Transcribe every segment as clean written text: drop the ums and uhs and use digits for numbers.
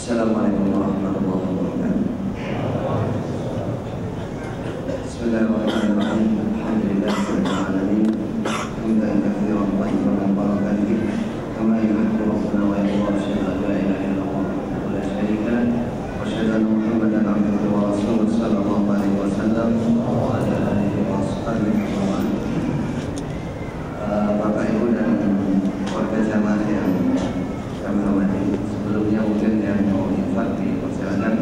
Assalamualaikum warahmatullahi wabarakatuh. Bismillahirrahmanirrahim. Alhamdulillahirabbil alamin. Hamdan katsiran thayyiban mubarakan fihi kama yuhibbu rabbuna wa yarda. Asyhadu an la ilaha illallah wa la syarika lah wa asyhadu anna Muhammadan abduhu wa rasuluhu sallallahu alaihi wasallam wa ala alihi wa sahbihi wa man. Bapak Ibu dan warga jamaah yang kami hormati, sebelumnya mungkin yang mau infak dipersilakan,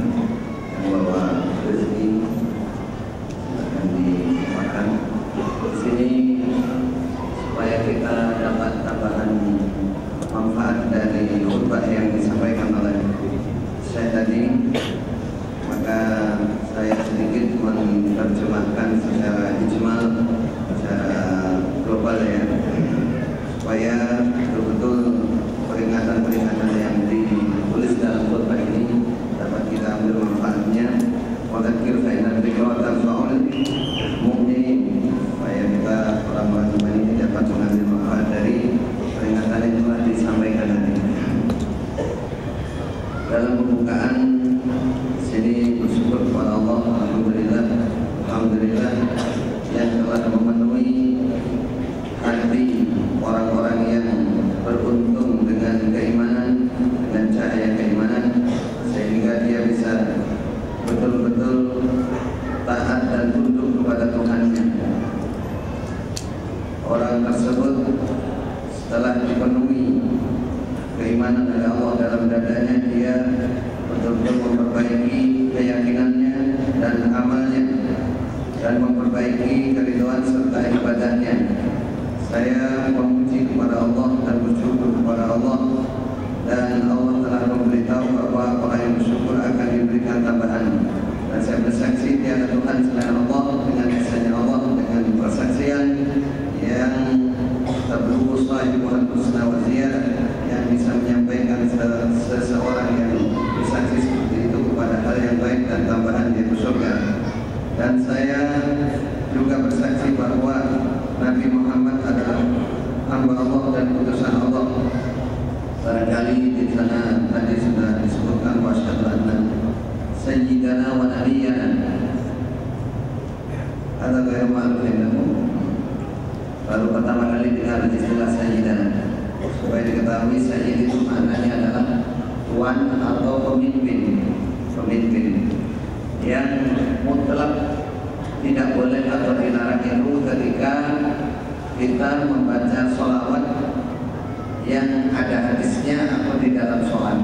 yang bawa rezeki akan dimakan di sini supaya kita dapat tambahan manfaat dari khutbah yang disampaikan oleh saya tadi. Maka saya sedikit menerjemahkan secara ijmal, secara global ya, supaya betul-betul peringatan-peringatan yang ditulis dalam khutbah ini dapat kita ambil manfaatnya. Wadzakir fa inna dzikra tanfa'ul mu'minin, supaya kita orang-orang iman ini dapat mengambil manfaat dari peringatan yang telah disampaikan tadi. Dalam pembukaan sini bersyukur kepada Allah, alhamdulillah yang telah memenuhi hati orang-orang yang beruntung dengan keimanan, dengan cahaya keimanan, sehingga dia bisa betul-betul taat dan tunduk kepada Tuhannya. Orang tersebut setelah dipenuhi keimanan oleh Allah dalam dadanya, dia betul-betul memperbaiki keyakinannya dan amalnya dan memperbaiki keridhaan serta ibadahnya. Saya memuji kepada Allah dan bersyukur kepada Allah, dan Allah telah memberitahu bahwa orang yang bersyukur akan diberikan tambahan. Dan saya bersaksi tiada Tuhan selain Allah, dengan esanya Allah, dengan persaksian yang tablughus sahibul husna wa ziyadah, yang bisa menyampaikan seseorang yang bersaksi seperti itu kepada hal yang baik dan tambahan di surga. Dan saya juga bersaksi bahwa Nabi Muhammad adalah hamba Allah dan utusan Allah. Barangkali di sana tadi sudah disebutkan wa asyhadu anna sayyidana wa nabiyyana. Ada gaya ma'rufin. Baru pertama kali dengar istilah sayyidana, supaya diketahui sayyid itu maknanya adalah tuan atau pemimpin yang mutlak tidak boleh atau dilarang itu ketika kita membaca sholawat yang ada hadisnya atau di dalam sholat.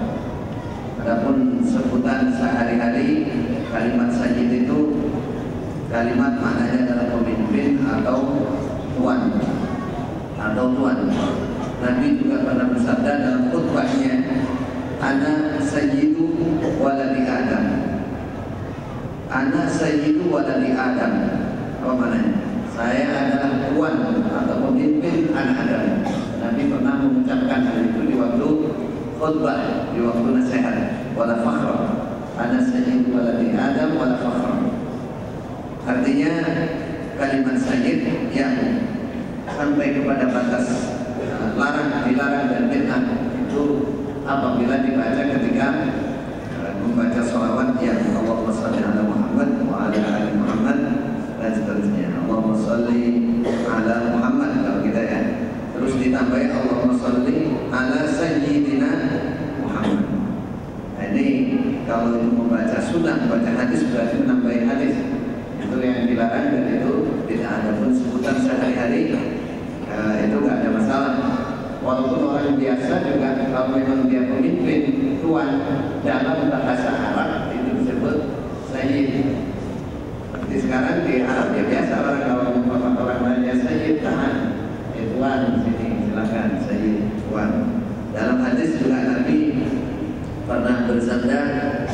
Adapun sebutan sehari-hari kalimat sayyid itu kalimat maknanya adalah pemimpin atau tuan. Nabi juga pernah bersabda dalam khutbahnya, ana sayyidu waladi Adam. Ana sayyidu waladi Adam. Apa maknanya? Saya adalah tuan atau pemimpin anak Adam. Nabi pernah mengucapkan hal itu di waktu khutbah, di waktu nasihat. Wala fakhra. Ana sayyidu waladi Adam wala fakhra. Artinya kalimat sayyid yang sampai kepada batas dilarang dan bid'ah itu apabila dibaca ketika membaca sholawat yang Allahumma sholli ala Muhammad wa ala ali Muhammad dan seterusnya. Allahumma sholli ala Muhammad kalau kita ya. Terus ditambahi Allahumma sholli ala sayyidina Muhammad. Nah, ini kalau itu membaca sunnah, membaca hadis berarti menambahi hadis. Itu yang dilarang dan itu tidak ada pun sebutan sehari-hari. Itu nggak ada masalah. Walaupun orang biasa juga kalau memang dia pemimpin tuan dalam bahasa Arab itu disebut sayyid. Seperti sekarang di Arab ya biasa orang kalau orang lainnya sayyid tahan, tuan sini silakan sayyid tuan. Dalam hadis juga Nabi pernah bersabda,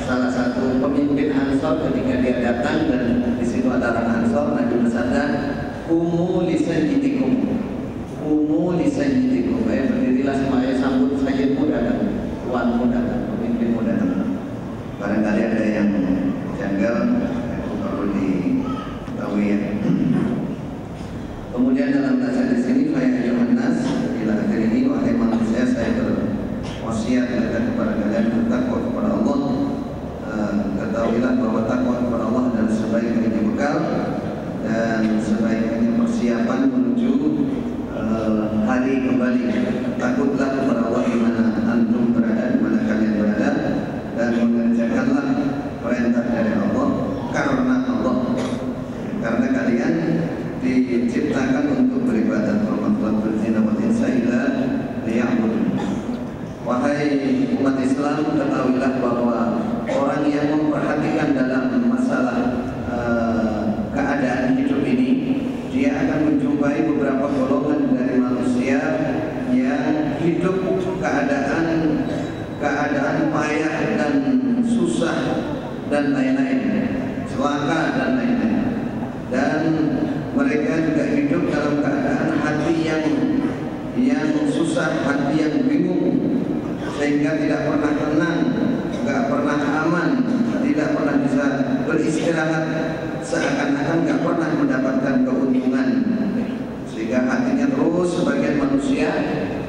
salah satu pemimpin Ansor ketika dia datang dan di situ ada orang Ansor, Nabi bersabda, "Qumu li sayyidikum." Qumu li sayyidikum. Berdirilah semuanya, sambut sayyidmu datang, tuanmu datang, pemimpinmu datang. Barangkali ada yang janggal, itu perlu diketahui ya. Kemudian dalam bahasa di sini, fa ya ayyuhan nas, ila akhir ini, wahai manusia, saya berwasiat kepada kalian bertakwa kepada Allah dan lain-lain, celaka dan lain-lain. Dan mereka juga hidup dalam keadaan hati yang susah, hati yang bingung, sehingga tidak pernah tenang, nggak pernah aman, tidak pernah bisa beristirahat, seakan-akan nggak pernah mendapatkan keuntungan, sehingga hatinya terus. Sebagian manusia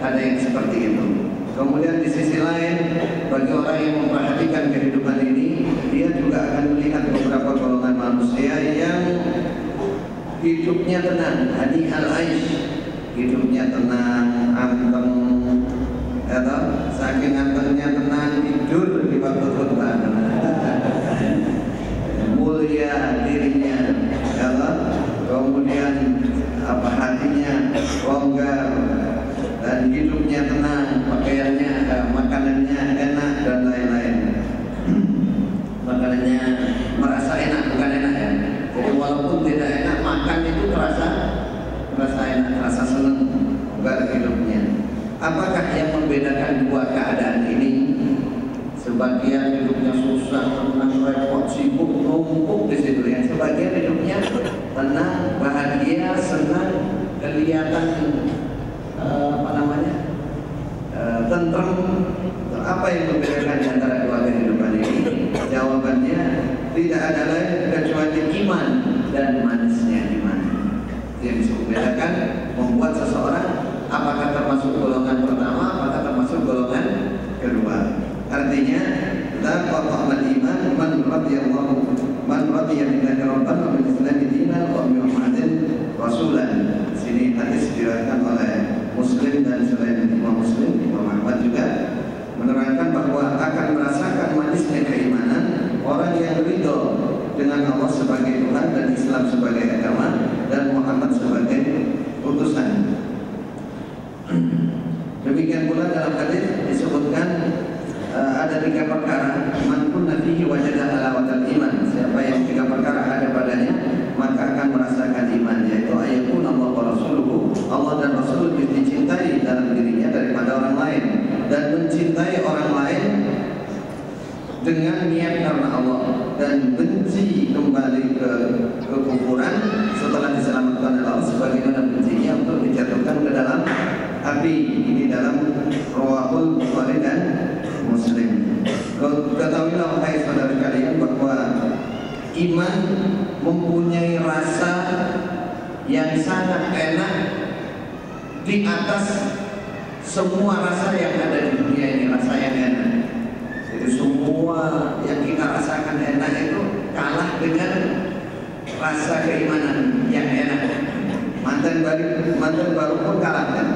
ada yang seperti itu. Kemudian di sisi lain, bagi orang yang memperhatikan kehidupan ini, dia juga akan melihat beberapa golongan manusia yang hidupnya tenang, hani al-aish, hidupnya tenang, anteng, atau saking antengnya tenang tidur di waktu khutbah, mulia dirinya, atau kemudian hatinya longgar dan hidupnya tenang, pakaiannya, makanannya enak dan lain-lain. Makanannya merasa enak, bukan enak ya. Jadi walaupun tidak enak, makan itu terasa enak, terasa senang bukan hidupnya. Apakah yang membedakan dua keadaan ini? Sebagian hidupnya susah, tenang, repot, sibuk, numpuk di situ. Yang sebagian hidupnya tenang, bahagia, senang, kelihatan tentrem. Apa yang membedakan antara dua kehidupan ini? Jawabannya tidak ada lain kecuali iman dan manisnya iman. Yang bisa membedakan, membuat seseorang apakah termasuk golongan pertama, apakah termasuk golongan kedua. Artinya, la qata'al iman man radiya billahi rabban wa bil islami dinan wa bi Muhammadin rasulan. Sini hadis diriwayatkan oleh Muslim dan selain Imam Muslim, Imam Ahmad juga menerangkan bahwa akan merasakan manisnya keimanan orang yang ridho dengan Allah sebagai Tuhan dan Islam sebagai agama dan Muhammad sebagai utusan. Demikian pula dalam hadis disebutkan ada 3 perkara, man kunna fihi wajada halawatal iman. Siapa yang 3 perkara ada padanya, maka akan merasakan iman, yaitu ayakun Allah wa rasuluhu, Allah dan Rasul dicintai dalam dirinya daripada orang lain, dan mencintai orang lain dengan niat karena Allah, dan benci kembali ke kekufuran setelah diselamatkan oleh Allah, sebagaimana bencinya untuk dijatuhkan ke dalam api. Ini dalam Rawahul Bukhari dan Muslim. Ketahuilah wahai saudara kalian bahwa iman mempunyai rasa yang sangat enak di atas semua rasa yang ada di dunia ini. Rasa yang enak, jadi semua yang kita rasakan enak itu kalah dengan rasa keimanan yang enak. Mantan baru pun kalah kan.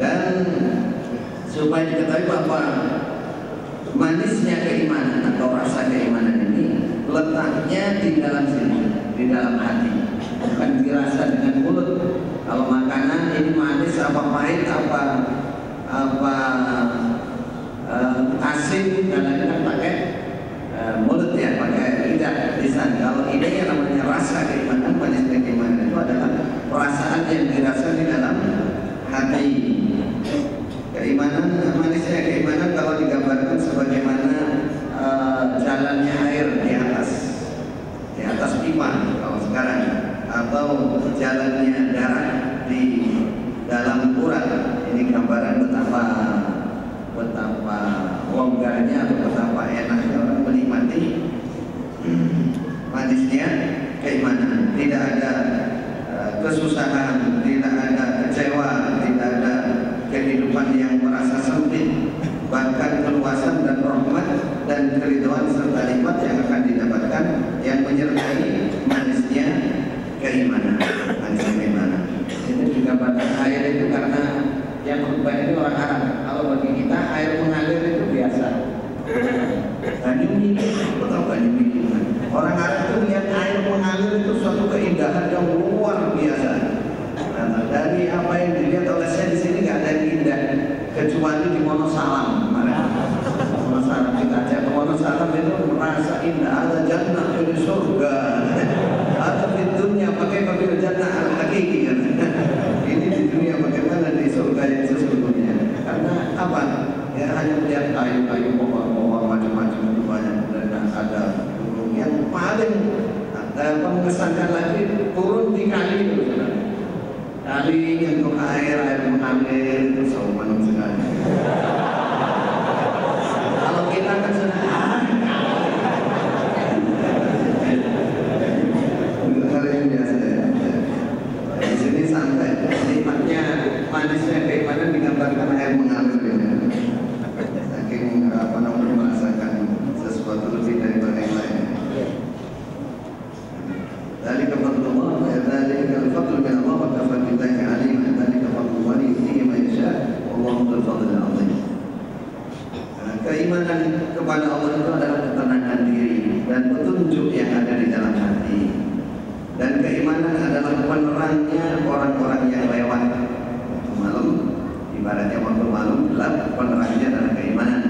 Dan supaya diketahui bahwa manisnya keimanan atau rasa keimanan ini letaknya di dalam sini, di dalam hati, bukan dirasa dengan mulut. Kalau makanan ini manis apa pahit, apa asin, karena kan pakai mulut ya, pakai lidah, lisan. Kalau ini yang namanya rasa keimanan, manisnya keimanan itu adalah perasaan yang dirasa di dalam hati. Keimanan, manisnya keimanan kalau digambarkan sebagaimana jalannya air di atas pipa kalau sekarang, atau jalannya darah di dalam urat. Ini gambaran betapa longgarnya atau betapa enaknya orang menikmati manisnya keimanan. Tidak ada kesusahan, tidak ada kecewa, tidak ada kehidupan yang merasa sempit, bahkan keluasan dan rahmat dan keridhaan serta nikmat yang akan didapatkan yang menyertai manisnya keimanan. Manisnya keimanan itu juga pada air itu, karena yang khutbah ini orang Arab. Kalau bagi kita air mengalir itu biasa. Banyu milik, betul banyu milik. Orang Arab itu lihat air mengalir itu suatu keindahan yang luar biasa. Nah, dari apa yang dilihat oleh saya di sini nggak ada yang indah kecuali di Wonosalam kemarin. Wonosalam kita ajak ke Wonosalam itu merasa indah. Ada jannah di surga. Ada di dunia pakai jannah al-hakiki. Ini di dunia bagaimana di surga yang sesungguhnya. Karena apa? Ya hanya melihat kayu-kayu, pohon-pohon macam-macam itu banyak. mengesankan lagi turun di kali itu, kali untuk air mengalir itu sauman sekali. Kalau kita kan sudah hal yang biasa ya. Di sini santai, nikmatnya manisnya keimanan digambarkan air mengalir ya. Saking merasakan sesuatu lebih daripada yang lain. ذلك فضل الله ذلك الفضل من الله وكفى بالله عليما ذلك فضل الله يؤتيه من يشاء والله ذو الفضل العظيم. Keimanan kepada Allah itu adalah ketenangan diri dan petunjuk yang ada di dalam hati. Dan keimanan adalah penerangnya orang-orang yang lewat waktu malam, ibaratnya waktu malam gelap, penerangnya adalah keimanan.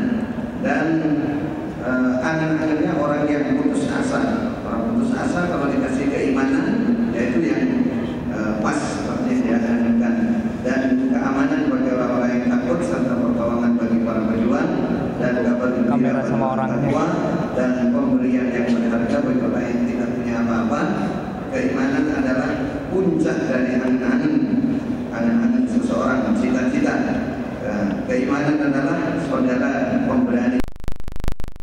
Dan angan-angannya orang yang putus asa. Orang putus asa kalau dikasih keimanan, yaitu yang pas seperti yang diangankan. Dan keamanan bagi orang-orang yang takut serta pertolongan bagi para pejuang dan kabar gembira bagi orang tua dan pemberian yang berharga bagi orang yang tidak punya apa-apa. Keimanan adalah puncak dari angan-angan seseorang, cita-cita. Keimanan adalah saudara pemberani